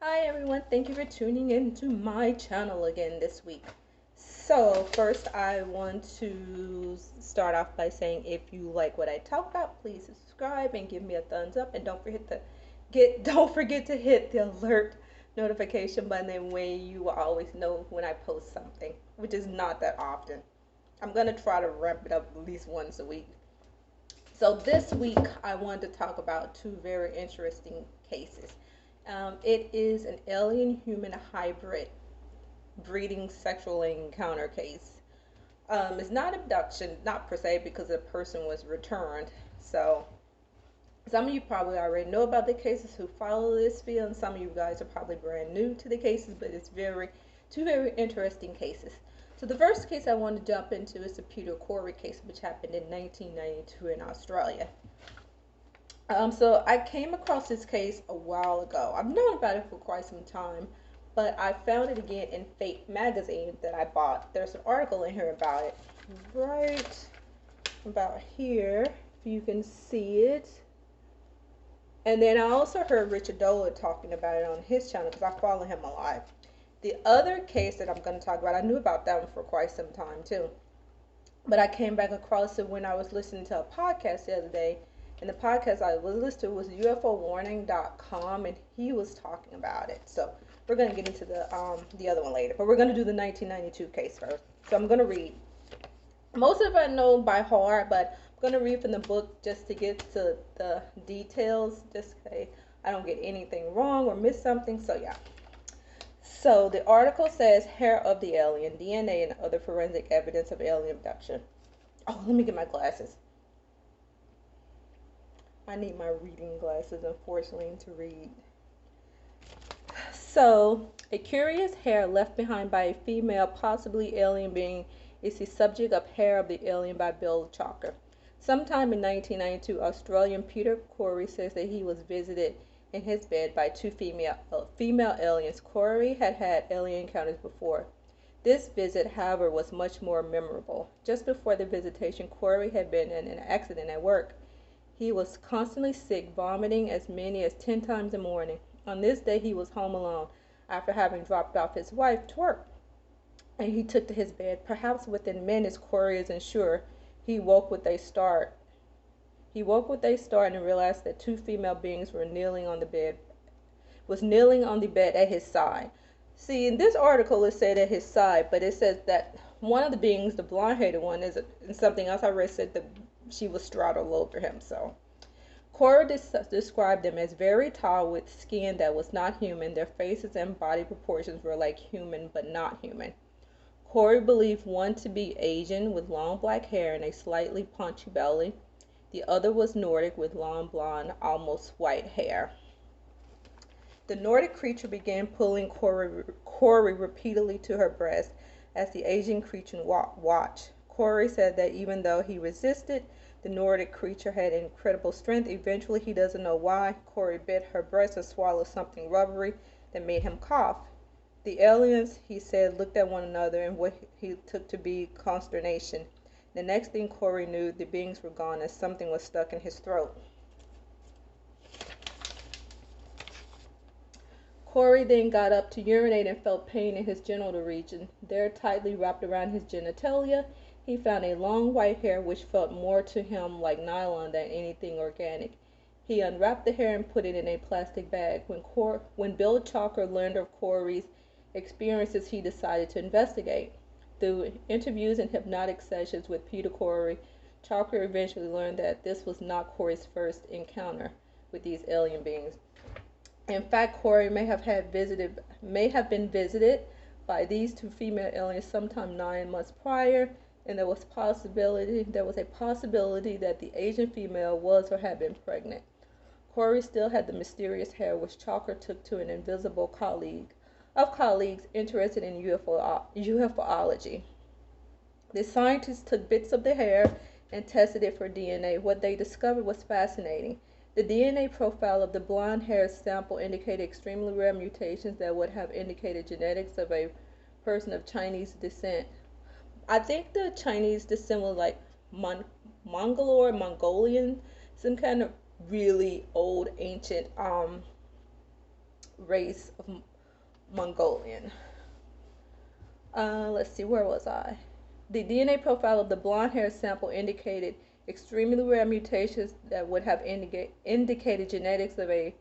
Hi everyone, thank you for tuning in to my channel again this week. So first I want to start off by saying if you like what I talk about, please subscribe and give me a thumbs up, and don't forget to hit the alert notification button, and way you will always know when I post something, which is not that often. I'm gonna try to ramp it up at least once a week. So this week I wanted to talk about two very interesting cases. It is an alien human hybrid breeding sexual encounter case. It's not abduction, not per se, because the person was returned. So some of you probably already know about the cases who follow this field, and some of you guys are probably brand new to the cases, but it's two very interesting cases. So the first case I want to jump into is the Peter Corey case, which happened in 1992 in Australia. So I came across this case a while ago. I've known about it for quite some time, but I found it again in Fate magazine that I bought. There's an article in here about it, right about here, if you can see it. And then I also heard Richard Dola talking about it on his channel because I follow him a lot. The other case that I'm going to talk about, I knew about that one for quite some time too, but I came back across it when I was listening to a podcast the other day. And the podcast I was listening to was UFOwarning.com, and he was talking about it. So we're going to get into the other one later, but we're going to do the 1992 case first. So I'm going to read. Most of it I know by heart, but I'm going to read from the book just to get to the details, just in case I don't get anything wrong or miss something. So yeah. So the article says hair of the alien, DNA, and other forensic evidence of alien abduction. Oh, let me get my glasses. I need my reading glasses, unfortunately, to read. So, a curious hair left behind by a female, possibly alien being, is the subject of Hair of the Alien by Bill Chalker. Sometime in 1992, Australian Peter Corey says that he was visited in his bed by two female aliens. Corey had had alien encounters before. This visit, however, was much more memorable. Just before the visitation, Corey had been in an accident at work. He was constantly sick, vomiting as many as 10 times a morning. On this day, he was home alone after having dropped off his wife to work, and he took to his bed. Perhaps within minutes, Corey isn't sure, he woke with a start. He woke with a start and realized that two female beings were kneeling on the bed at his side. See, in this article it said at his side, but it says that one of the beings, the blonde-headed one, is something else I read said that she was straddled over him. So Cora described them as very tall with skin that was not human. Their faces and body proportions were like human but not human. Corey believed one to be Asian with long black hair and a slightly punchy belly. The other was Nordic with long blonde, almost white hair. The Nordic creature began pulling Corey repeatedly to her breast as the Asian creature watched. Corey said that even though he resisted, the Nordic creature had incredible strength. Eventually, he doesn't know why, Corey bit her breast and swallowed something rubbery that made him cough. The aliens, he said, looked at one another in what he took to be consternation. The next thing Corey knew, the beings were gone and something was stuck in his throat. Corey then got up to urinate and felt pain in his genital region. There, tightly wrapped around his genitalia, he found a long white hair which felt more to him like nylon than anything organic. He unwrapped the hair and put it in a plastic bag. When Bill Chalker learned of Corey's experiences, he decided to investigate. Through interviews and hypnotic sessions with Peter Corey, Chalker eventually learned that this was not Corey's first encounter with these alien beings. In fact, Corey may have been visited by these two female aliens sometime 9 months prior, and there was a possibility that the Asian female was or had been pregnant. Corey still had the mysterious hair, which Chalker took to an invisible colleagues interested in UFOlogy. The scientists took bits of the hair and tested it for DNA. What they discovered was fascinating. The DNA profile of the blonde-haired sample indicated extremely rare mutations that would have indicated genetics of a person of Chinese descent. I think the Chinese descent was like Mongolian, some kind of really old, ancient race of Mongolian. Let's see, where was I? The DNA profile of the blonde hair sample indicated extremely rare mutations that would have indicated genetics of a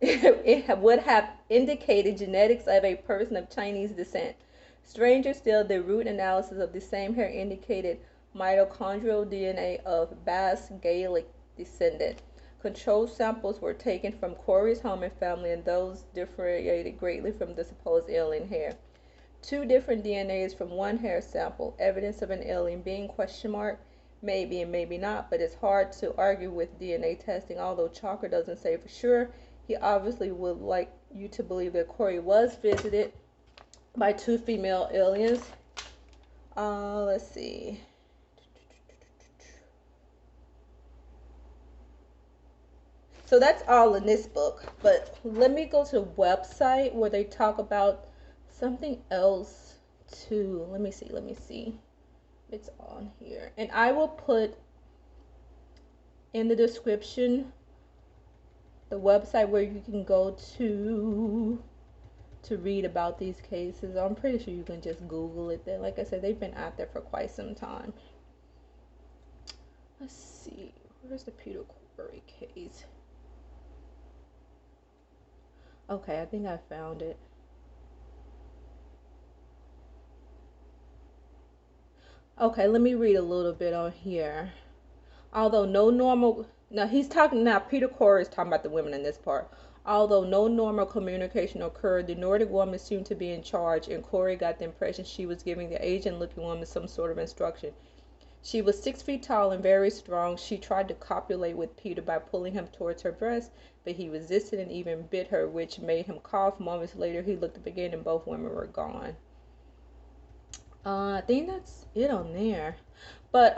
it would have indicated genetics of a person of Chinese descent. Stranger still, the root analysis of the same hair indicated mitochondrial DNA of Basque Gaelic descendant. Control samples were taken from Corey's home and family, and those differentiated greatly from the supposed alien hair. Two different DNAs from one hair sample, evidence of an alien being ? Maybe and maybe not, but it's hard to argue with DNA testing. Although Chalker doesn't say for sure, he obviously would like you to believe that Corey was visited by two female aliens. Let's see. So that's all in this book, but let me go to the website where they talk about something else too. Let me see. It's on here. And I will put in the description the website where you can go to read about these cases. I'm pretty sure you can just Google it. Then, like I said, they've been out there for quite some time. Let's see. Where's the Peter Corey case? Okay, I think I found it. Okay, let me read a little bit on here. Although no normal, now he's talking, now Peter Corey is talking about the women in this part. Although no normal communication occurred, the Nordic woman seemed to be in charge, and Corey got the impression she was giving the Asian-looking woman some sort of instruction. She was 6 feet tall and very strong. She tried to copulate with Peter by pulling him towards her breast, but he resisted and even bit her, which made him cough. Moments later, he looked up again, and both women were gone. I think that's it on there. But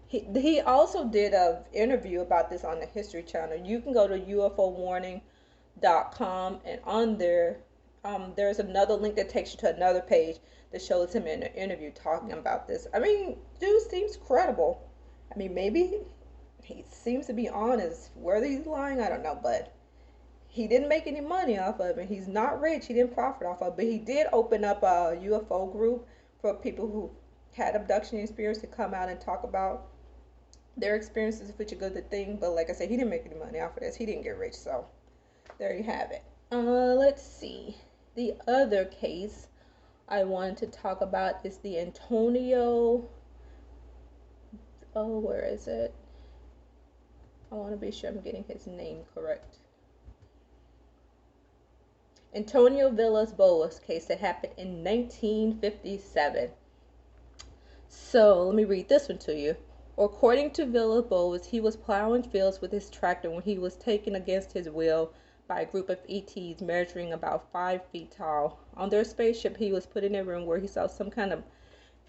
he also did an interview about this on the History Channel. You can go to ufowarning.com, and on there, there's another link that takes you to another page that shows him in an interview talking about this. I mean, dude seems credible. I mean, maybe he seems to be honest. Whether he's lying, I don't know, but he didn't make any money off of it. He's not rich. He didn't profit off of it, but he did open up a UFO group for people who had abduction experience to come out and talk about their experiences, which is a good thing. But like I said, he didn't make any money off of this. He didn't get rich, so there you have it. Let's see. The other case I wanted to talk about is the Antonio. Oh, where is it? I want to be sure I'm getting his name correct. Antonio Villas Boas case that happened in 1957. So let me read this one to you. According to Villas Boas, he was plowing fields with his tractor when he was taken against his will by a group of ETs measuring about 5 feet tall. On their spaceship, he was put in a room where he saw some kind of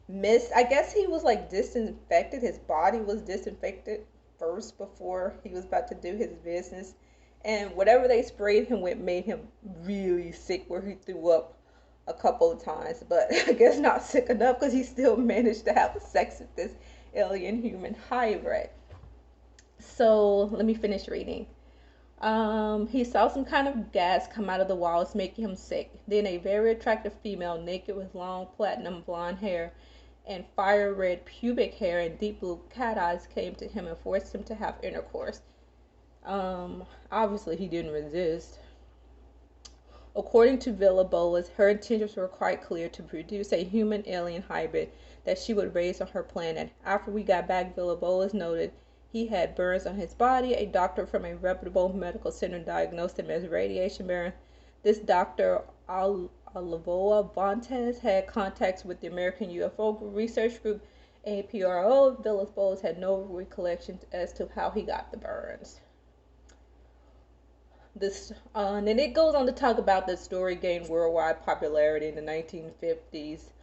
mist. I guess he was like disinfected. His body was disinfected first before he was about to do his business. And whatever they sprayed him with made him really sick, where he threw up a couple of times. But I guess not sick enough, because he still managed to have sex with this alien human hybrid. So let me finish reading. He saw some kind of gas come out of the walls, making him sick. Then a very attractive female, naked with long platinum blonde hair and fire red pubic hair and deep blue cat eyes, came to him and forced him to have intercourse. Obviously he didn't resist. According to Villas-Boas, her intentions were quite clear: to produce a human-alien hybrid that she would raise on her planet. After we got back, Villas-Boas noted he had burns on his body. A doctor from a reputable medical center diagnosed him as radiation burn. This doctor, Olivoa Vontes, had contacts with the American UFO Research Group, APRO. Villas-Boas had no recollections as to how he got the burns. And then it goes on to talk about the story gained worldwide popularity in the 1950s.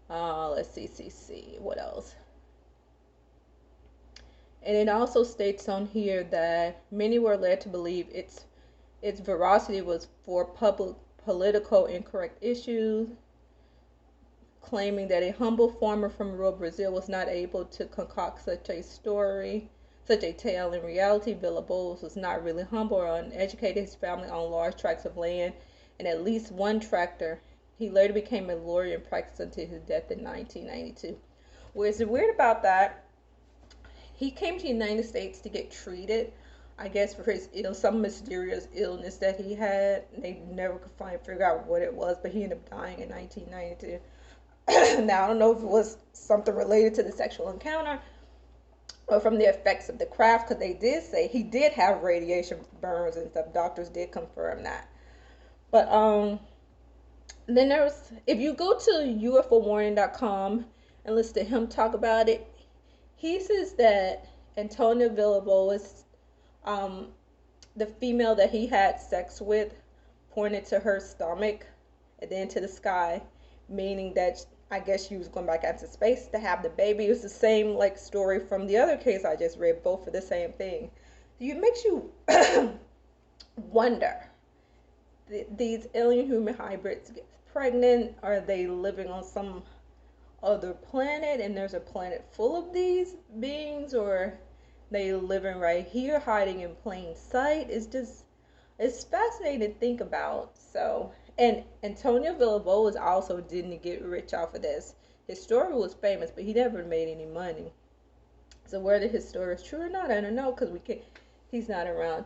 Let's see, what else? And it also states on here that many were led to believe its veracity was for political incorrect issues, claiming that a humble farmer from rural Brazil was not able to concoct such a story. such a tale. In reality, Boze was not really humble or uneducated. His family owned large tracts of land and at least one tractor. He later became a lawyer and practiced until his death in 1992. What's weird about that, he came to the United States to get treated, I guess, for his some mysterious illness that he had. They never could figure out what it was, but he ended up dying in 1992. Now, I don't know if it was something related to the sexual encounter or from the effects of the craft, because they did say he did have radiation burns and stuff. Doctors did confirm that. But then there's, if you go to UFOwarning.com and listen to him talk about it, he says that Antonia Villalobos, the female that he had sex with, pointed to her stomach and then to the sky, meaning that I guess she was going back into space to have the baby. It was the same like story from the other case I just read, both for the same thing. It makes you wonder, these alien human hybrids get pregnant, are they living on some other planet and there's a planet full of these beings, or they living right here hiding in plain sight? It's fascinating to think about. So, and Antonio Villalobos also didn't get rich off of this. His story was famous, but he never made any money. So whether his story is true or not, I don't know, because he's not around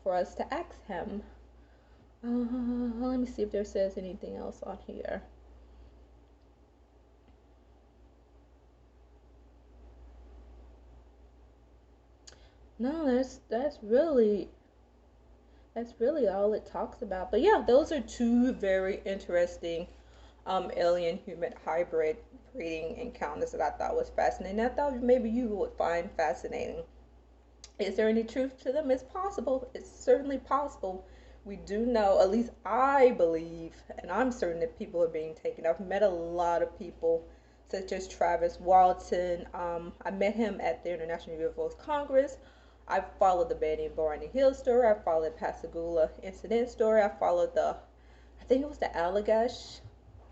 for us to ask him. Let me see if there says anything else on here. No, that's really all it talks about. But yeah, those are two very interesting alien human hybrid breeding encounters that I thought was fascinating. I thought maybe you would find fascinating. Is there any truth to them? It's possible. It's certainly possible. We do know, at least I believe, and I'm certain that people are being taken. I've met a lot of people, such as Travis Walton. I met him at the International UFOs Congress. I followed the Betty and Barney Hill story. I followed the Pascagoula incident story. I followed I think it was the Allagash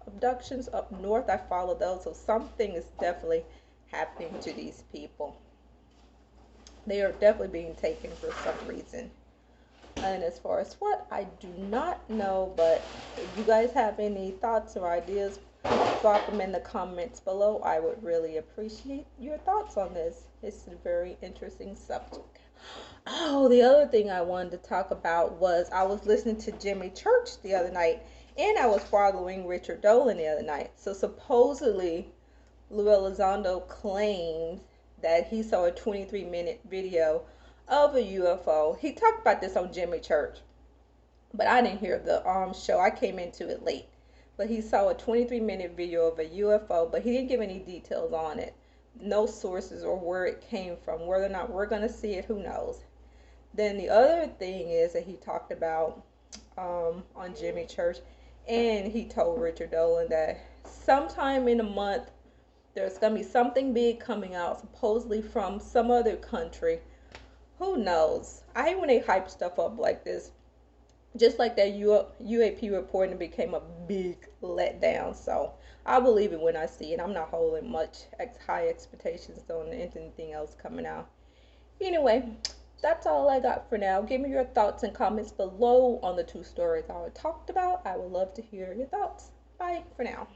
abductions up north. I followed those. So something is definitely happening to these people. They are definitely being taken for some reason. And as far as what, I do not know, but if you guys have any thoughts or ideas, drop them in the comments below. I would really appreciate your thoughts on this. It's a very interesting subject. Oh, the other thing I wanted to talk about was I was listening to Jimmy Church the other night, and I was following Richard Dolan the other night. So supposedly, Lou Elizondo claimed that he saw a 23-minute video of a UFO. He talked about this on Jimmy Church, but I didn't hear the show. I came into it late. But he saw a 23-minute video of a UFO, but he didn't give any details on it. No sources or where it came from. Whether or not we're going to see it, who knows. Then the other thing is that he talked about on Jimmy Church, and he told Richard Dolan that sometime in a month there's going to be something big coming out, supposedly from some other country. Who knows? I hate when they hype stuff up like this. Just like that UAP reporting became a big letdown. So I'll believe it when I see it. I'm not holding much high expectations on anything else coming out. Anyway, that's all I got for now. Give me your thoughts and comments below on the two stories I talked about. I would love to hear your thoughts. Bye for now.